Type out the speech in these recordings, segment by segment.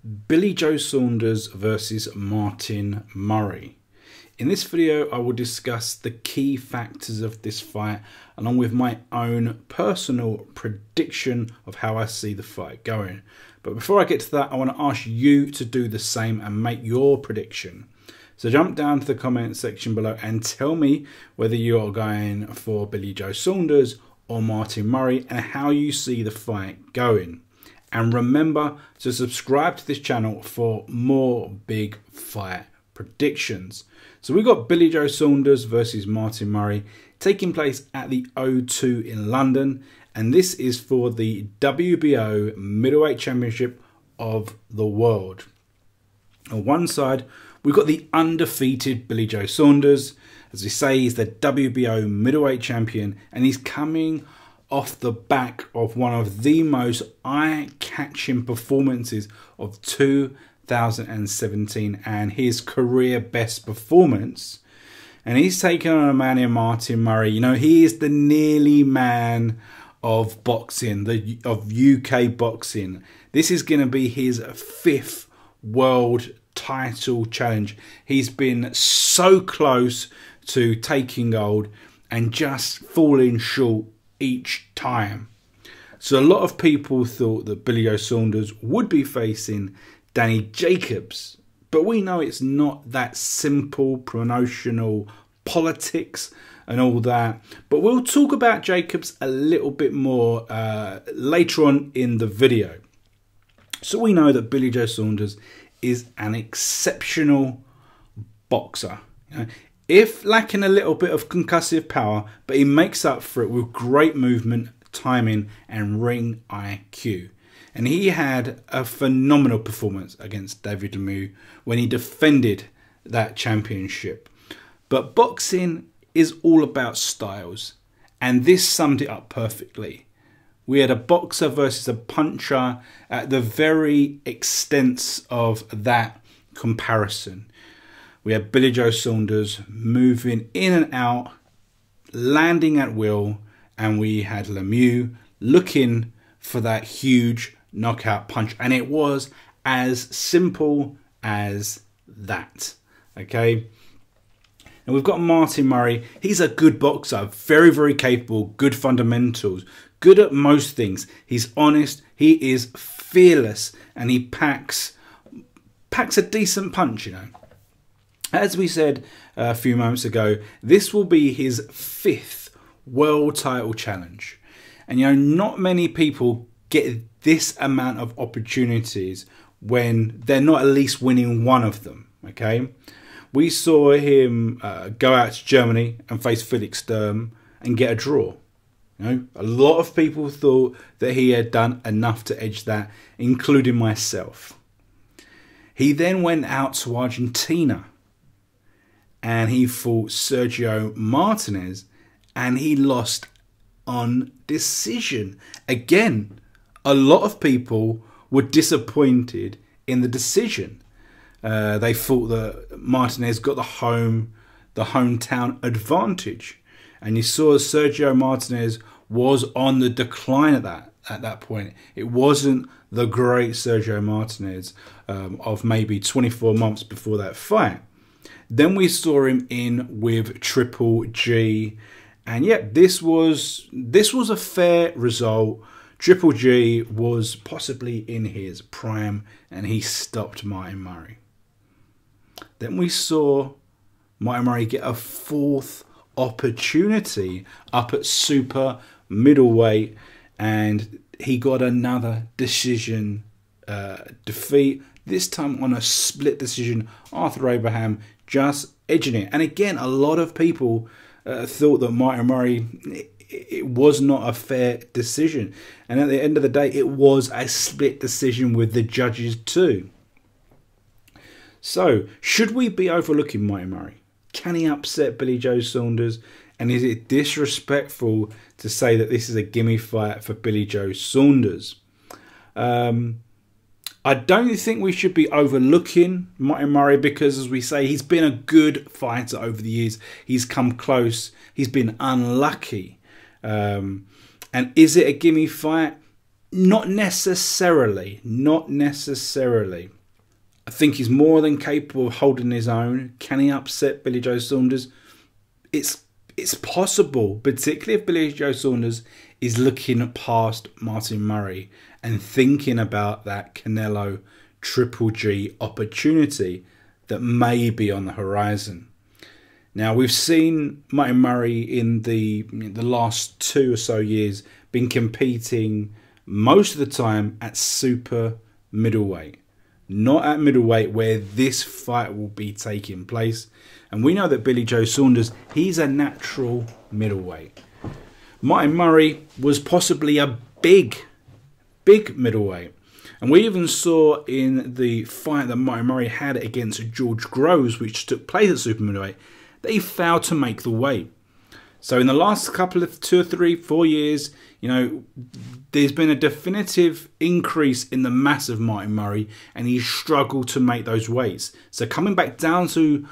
Billy Joe Saunders versus Martin Murray. In this video, I will discuss the key factors of this fight along with my own personal prediction of how I see the fight going. But before I get to that, I want to ask you to do the same and make your prediction. So jump down to the comment section below and tell me whether you are going for Billy Joe Saunders or Martin Murray and how you see the fight going. And remember to subscribe to this channel for more big fight predictions. So we got Billy Joe Saunders versus Martin Murray taking place at the O2 in London, and this is for the WBO Middleweight Championship of the world. On one side, we've got the undefeated Billy Joe Saunders. As we say, he's the WBO Middleweight Champion, and he's coming off the back of one of the most eye-catching performances of 2017 and his career best performance. And he's taken on a man in Martin Murray. You know, he is the nearly man of boxing, of UK boxing. This is going to be his 5th world title challenge. He's been so close to taking gold and just falling short each time. So a lot of people thought that Billy Joe Saunders would be facing Danny Jacobs, but we know it's not that simple. Promotional politics and all that, but we'll talk about Jacobs a little bit more later on in the video. So we know that Billy Joe Saunders is an exceptional boxer. You know, if lacking a little bit of concussive power, but he makes up for it with great movement, timing and ring IQ. And he had a phenomenal performance against Wladimir when he defended that championship. But boxing is all about styles, and this summed it up perfectly. We had a boxer versus a puncher at the very extent of that comparison. We had Billy Joe Saunders moving in and out, landing at will, and we had Lemieux looking for that huge knockout punch. And it was as simple as that, okay? And we've got Martin Murray. He's a good boxer, very, very capable, good fundamentals, good at most things. He's honest, he is fearless, and he packs a decent punch, you know. As we said a few moments ago, this will be his 5th world title challenge. And, you know, not many people get this amount of opportunities when they're not at least winning one of them, okay? We saw him go out to Germany and face Felix Sturm and get a draw. You know, a lot of people thought that he had done enough to edge that, including myself. He then went out to Argentina and he fought Sergio Martinez and he lost on decision. Again, a lot of people were disappointed in the decision. They thought that Martinez got the hometown advantage. And you saw Sergio Martinez was on the decline at that point. It wasn't the great Sergio Martinez of maybe 24 months before that fight. Then we saw him in with Triple G, and yeah, this was a fair result. Triple G was possibly in his prime, and he stopped Martin Murray. Then we saw Martin Murray get a 4th opportunity up at super middleweight, and he got another decision defeat, this time on a split decision. Arthur Abraham just edging it. And again, a lot of people thought that Martin Murray, it was not a fair decision. And at the end of the day, it was a split decision with the judges too. So, should we be overlooking Martin Murray? Can he upset Billy Joe Saunders? And is it disrespectful to say that this is a gimme fight for Billy Joe Saunders? I don't think we should be overlooking Martin Murray because, as we say, he's been a good fighter over the years. He's come close. He's been unlucky. And is it a gimme fight? Not necessarily. Not necessarily. I think he's more than capable of holding his own. Can he upset Billy Joe Saunders? It's possible, particularly if Billy Joe Saunders is looking past Martin Murray and thinking about that Canelo Triple G opportunity that may be on the horizon. Now, we've seen Martin Murray in the last 2 or so years been competing most of the time at super middleweight, not at middleweight where this fight will be taking place. And we know that Billy Joe Saunders, he's a natural middleweight. Martin Murray was possibly a big middleweight. And we even saw in the fight that Martin Murray had against George Groves, which took place at super middleweight, that he failed to make the weight. So in the last couple of 2 or 3, 4 years, you know, there's been a definitive increase in the mass of Martin Murray, and he's struggled to make those weights. So coming back down to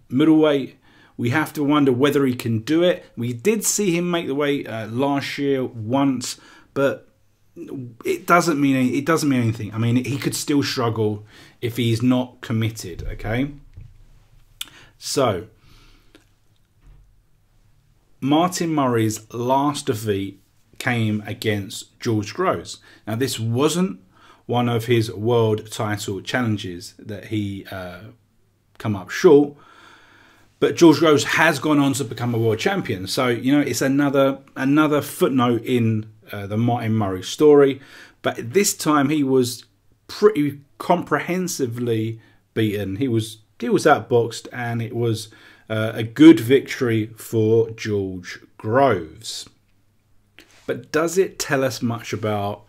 middleweight, we have to wonder whether he can do it. We did see him make the weight last year once, but it doesn't mean anything. I mean, he could still struggle if he's not committed. Okay, so Martin Murray's last defeat came against George Groves. Now, this wasn't one of his world title challenges that he come up short, but George Groves has gone on to become a world champion. So, you know, it's another footnote in the Martin Murray story. But this time he was pretty comprehensively beaten. He was outboxed, and it was a good victory for George Groves. But does it tell us much about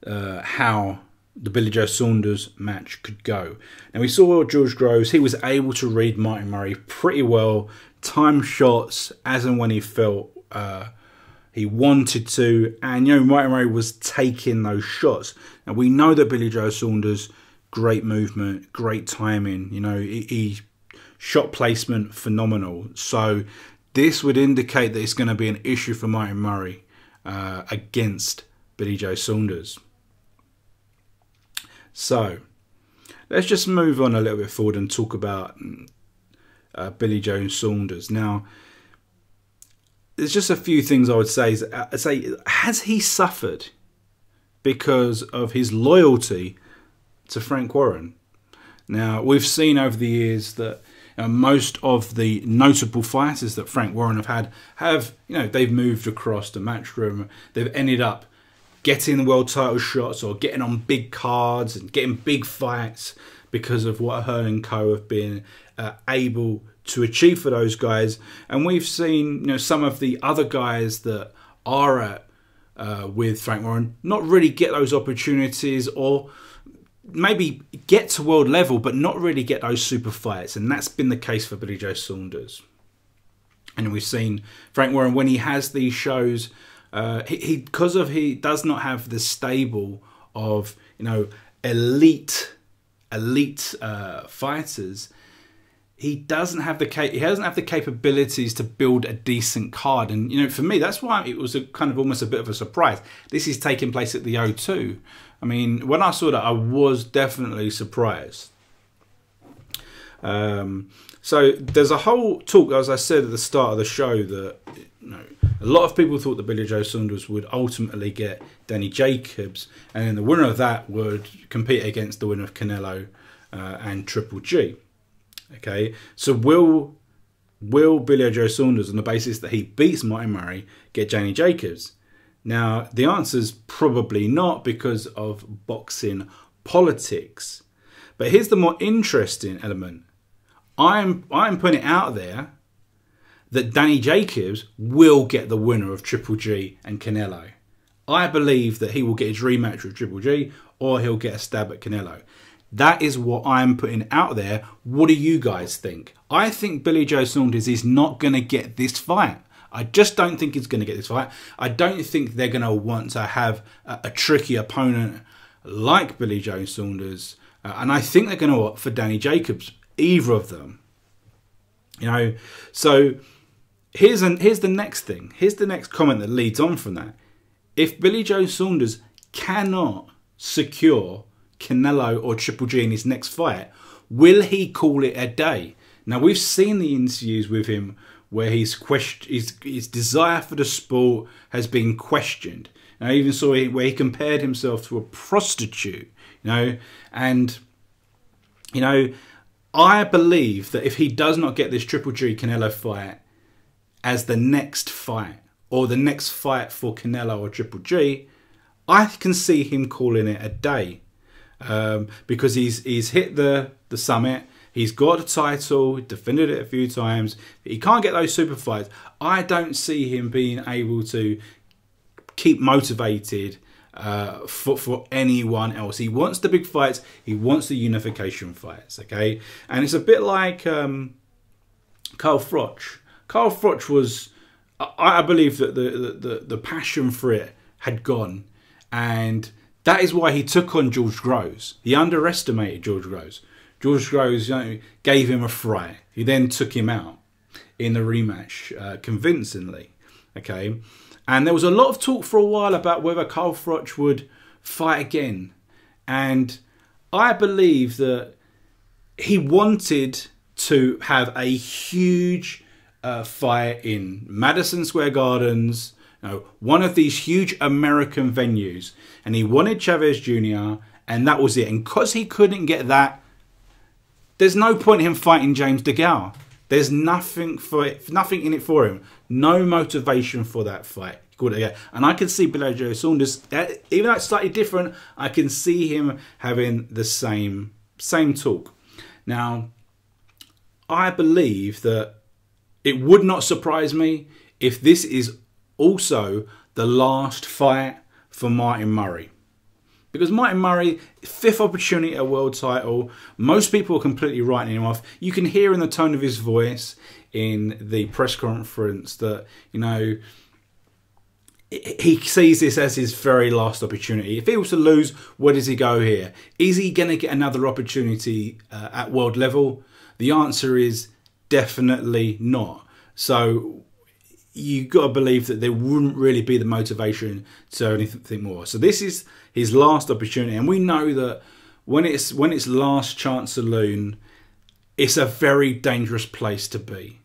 how the Billy Joe Saunders match could go? Now, we saw George Groves, he was able to read Martin Murray pretty well, time shots as and when he felt he wanted to, and, you know, Martin Murray was taking those shots. Now, we know that Billy Joe Saunders, great movement, great timing, you know, he shot placement phenomenal. So this would indicate that it's going to be an issue for Martin Murray against Billy Joe Saunders. So let's just move on a little bit forward and talk about Billy Joe Saunders. Now, there's just a few things I would say. Has he suffered because of his loyalty to Frank Warren? Now, we've seen over the years that most of the notable fighters that Frank Warren have, you know, they've moved across the matchroom. They've ended up getting world title shots or getting on big cards and getting big fights because of what Hearn and Co have been able to achieve for those guys. And we've seen, you know, some of the other guys that are at with Frank Warren not really get those opportunities, or maybe get to world level but not really get those super fights. And that's been the case for Billy Joe Saunders. And we've seen Frank Warren, when he has these shows, because he does not have the stable of, you know, elite fighters. He doesn't have the capabilities to build a decent card. And, you know, for me, that's why it was almost a bit of a surprise. This is taking place at the O2. I mean, when I saw that, I was definitely surprised. So there's a whole talk, as I said at the start of the show, that, you know, a lot of people thought that Billy Joe Saunders would ultimately get Danny Jacobs, and then the winner of that would compete against the winner of Canelo and Triple G. Okay, so will Billy Joe Saunders, on the basis that he beats Martin Murray, get Danny Jacobs? Now, the answer is probably not, because of boxing politics. But here's the more interesting element. I'm putting it out there that Danny Jacobs will get the winner of Triple G and Canelo. I believe that he will get his rematch with Triple G, or he'll get a stab at Canelo. That is what I'm putting out there. What do you guys think? I think Billy Joe Saunders is not going to get this fight. I just don't think he's going to get this fight. I don't think they're going to want to have a tricky opponent like Billy Joe Saunders. And I think they're going to opt for Danny Jacobs, either of them. You know, so here's the next thing. Here's the next comment that leads on from that. If Billy Joe Saunders cannot secure Canelo or Triple G in his next fight, will he call it a day? Now, we've seen the interviews with him where his desire for the sport has been questioned. And I even saw where he compared himself to a prostitute, you know. And, you know, I believe that if he does not get this Triple G Canelo fight as the next fight, or the next fight for Canelo or Triple G, I can see him calling it a day. Because he's hit the summit. He's got a title, defended it a few times. He can't get those super fights. I don't see him being able to keep motivated for anyone else. He wants the big fights. He wants the unification fights, okay? And it's a bit like Carl Froch. Carl Froch was, I believe that the passion for it had gone. And that is why he took on George Groves. He underestimated George Groves. George Groves, you know, gave him a fright. He then took him out in the rematch convincingly. Okay, and there was a lot of talk for a while about whether Carl Froch would fight again, and I believe that he wanted to have a huge fight in Madison Square Gardens, you know, one of these huge American venues, and he wanted Chavez Jr., and that was it. And because he couldn't get that, there's no point in him fighting James DeGale. There's nothing in it for him. No motivation for that fight. And I can see Billy Joe Saunders, even though it's slightly different, I can see him having the same talk. Now, I believe that it would not surprise me if this is also the last fight for Martin Murray. Because Martin Murray, 5th opportunity at a world title, most people are completely writing him off. You can hear in the tone of his voice in the press conference that, you know, he sees this as his very last opportunity. If he was to lose, where does he go here? Is he going to get another opportunity at world level? The answer is definitely not. So you've got to believe that there wouldn't really be the motivation to do anything more. So this is his last opportunity, and we know that when it's last chance saloon, it's a very dangerous place to be,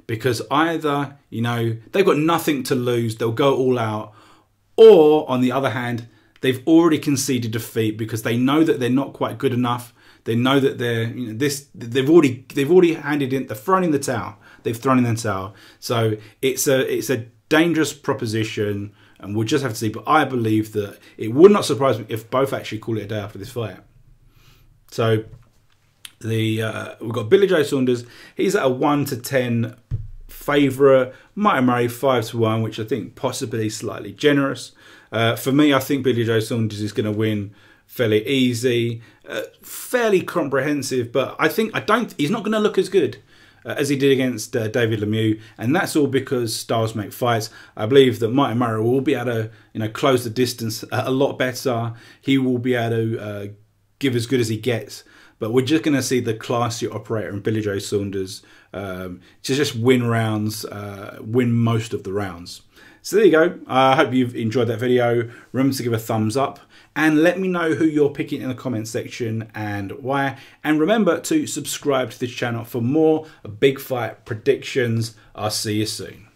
because either, you know, they've got nothing to lose, they'll go all out, or on the other hand, they've already conceded defeat because they know that they're not quite good enough. They know that they're, you know, they've already handed in, they've thrown in the towel. They've thrown in the towel. So it's a dangerous proposition, and we'll just have to see. But I believe that it would not surprise me if both actually call it a day after this fight. So we've got Billy Joe Saunders. He's at a 1-10 favourite. Martin Murray 5-1, which I think possibly slightly generous. For me, I think Billy Joe Saunders is going to win fairly easy, fairly comprehensive. But he's not going to look as good as he did against David Lemieux, and that's all because styles make fights. I believe that Martin Murray will be able to, you know, close the distance a lot better. He will be able to give as good as he gets, but we're just going to see the classier operator in Billy Joe Saunders to just win rounds, win most of the rounds. So there you go. I hope you've enjoyed that video. Remember to give a thumbs up and let me know who you're picking in the comment section and why. And remember to subscribe to this channel for more big fight predictions. I'll see you soon.